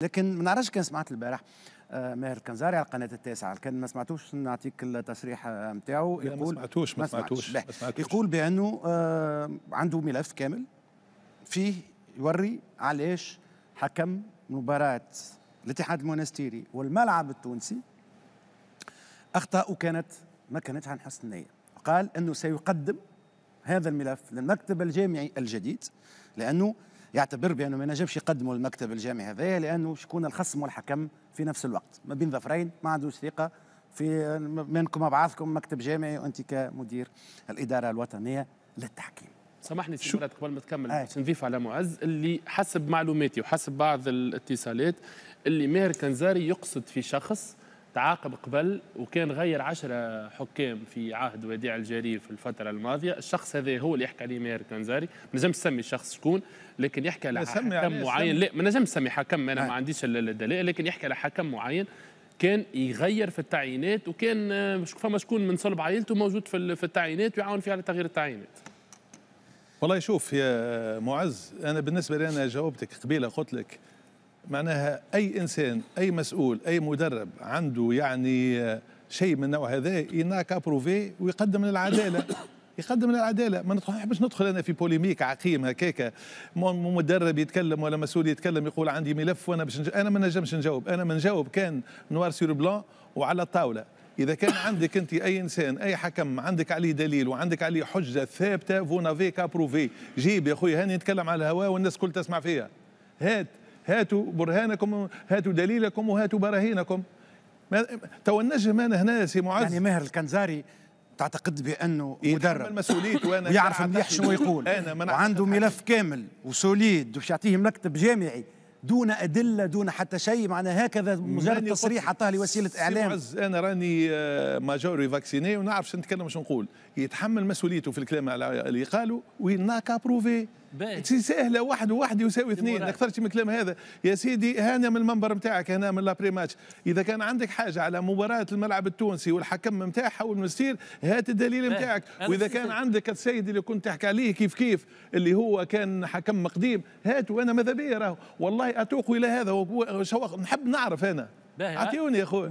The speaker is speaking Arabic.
لكن ما نعرفش كان سمعت البارح ماهر الكنزاري على القناه التاسعه، كان ما سمعتوش نعطيك التصريح نتاعو. يقول ما سمعتوش. يقول بانه عنده ملف كامل فيه يوري علاش حكم مباراه الاتحاد المونستيري والملعب التونسي اخطاء ما كانت عن حسن النيه. قال انه سيقدم هذا الملف للمكتب الجامعي الجديد، لانه يعتبر بانه ما نجمش يقدموا للمكتب الجامعي هذايا، لانه شكون الخصم والحكم في نفس الوقت ما بين ظفرين، ما عندوش ثقه في منكم مع بعضكم مكتب جامعي وانت كمدير الاداره الوطنيه للتحكيم. سامحني سي مراد قبل ما تكمل باش نضيف على معز اللي حسب معلوماتي وحسب بعض الاتصالات اللي ماهر كنزاري يقصد في شخص تعاقب قبل وكان غير 10 حكام في عهد وديع الجرير في الفتره الماضيه. الشخص هذا هو اللي يحكي عليه ماهر كنزاري، ما نجمش نسمي الشخص شكون، لكن يحكي على حكم معين. لا ما نجمش نسمي حكم، انا ما عنديش الدلائل، لكن يحكي على حكم معين كان يغير في التعيينات، وكان فما شكون من صلب عائلته موجود في التعيينات ويعاون فيه على تغيير التعيينات. والله شوف يا معز، انا بالنسبه لي انا جاوبتك قبيله، قلت لك معناها اي انسان اي مسؤول اي مدرب عنده يعني شيء من النوع هذا يناك ابروفي ويقدم للعداله. يقدم للعداله. ما نحبش ندخل انا في بوليميك عقيم هكاك، مدرب يتكلم ولا مسؤول يتكلم يقول عندي ملف وانا انا ما نجمش نجاوب. انا ما نجاوب كان نوار سور بلان وعلى الطاوله. اذا كان عندك انت اي انسان اي حكم عندك عليه دليل وعندك عليه حجه ثابته فو نافي كابروفي، جيب يا خويا هاني نتكلم على الهواء والناس كل تسمع فيها. هاتوا برهانكم، هاتوا دليلكم وهاتوا براهينكم. تو النجم انا هنا سي معز. يعني ماهر الكنزاري تعتقد بانه مدرب مسؤوليته وانا ويعرف مليح شنو يقول وعنده ملف كامل وسوليد وباش يعطيه مكتب جامعي دون ادله دون حتى شيء، معناها هكذا مجرد تصريح عطاه لوسيله اعلام؟ معز انا راني ماجوري فاكسيني ونعرف شنو نتكلم وش نقول. يتحمل مسؤوليته في الكلام اللي قالوا ويناك ابروفي. سهله، واحد وواحد يساوي اثنين، اكثرش من الكلام هذا يا سيدي. هنا من المنبر نتاعك، هنا من لابري ماتش، اذا كان عندك حاجه على مباراه الملعب التونسي والحكم نتاعها والمستير هات الدليل نتاعك. واذا كان عندك السيد اللي كنت تحكي عليه كيف اللي هو كان حكم قديم هاتوا. انا ماذا بيا راهو والله اتوق الى هذا، نحب نعرف انا. اعطيوني يا اخوي.